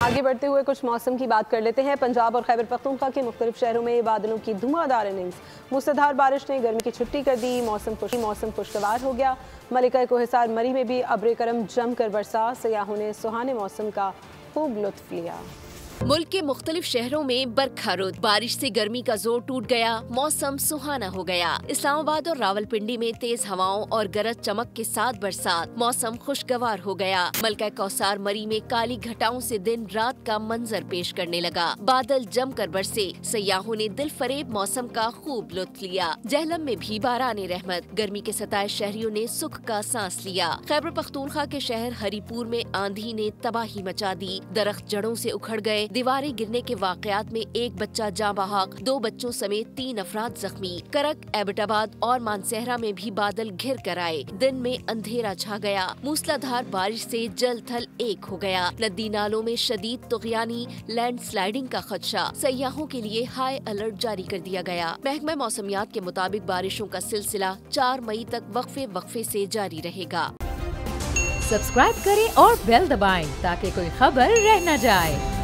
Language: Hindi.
आगे बढ़ते हुए कुछ मौसम की बात कर लेते हैं। पंजाब और खैबर पख्तूनख्वा के मुख्तलिफ शहरों में बादलों की धुआंधार इनिंग्स, मूसलाधार बारिश ने गर्मी की छुट्टी कर दी। मौसम खुशगवार हो गया। मलिका कोहिसार मरी में भी अब्र करम जमकर बरसा। सयाहों ने सुहाने मौसम का खूब लुत्फ लिया। मुल्क के मुख्तलिफ शहरों में बरखा रुत, बारिश से गर्मी का जोर टूट गया, मौसम सुहाना हो गया। इस्लामाबाद और रावलपिंडी में तेज हवाओं और गरज चमक के साथ बरसात, मौसम खुशगवार हो गया। मलका कौसार मरी में काली घटाओं से दिन रात का मंजर पेश करने लगा। बादल जमकर बरसे, सयाहों ने दिल फरेब मौसम का खूब लुत्फ लिया। जहलम में भी बाराने रहमत, गर्मी के सताए शहरियों ने सुख का सांस लिया। खैबर पख्तूनख्वा के शहर हरीपुर में आंधी ने तबाही मचा दी, दरख्त जड़ों से उखड़ गए। दीवारें गिरने के वाकयात में एक बच्चा जाँ बहक, 2 बच्चों समेत 3 अफराद जख्मी। करक, एबटाबाद और मानसहरा में भी बादल घिर कर आए। दिन में अंधेरा छा गया। मूसलाधार बारिश से जल थल एक हो गया। नदी नालों में शदीद तुगयानी, लैंडस्लाइडिंग का खदशा। सयाहों के लिए हाई अलर्ट जारी कर दिया गया। महकमा मौसमियात के मुताबिक बारिशों का सिलसिला 4 मई तक वक्फे से जारी रहेगा। सब्सक्राइब करें और बेल दबाएं ताकि कोई खबर रह न जाए।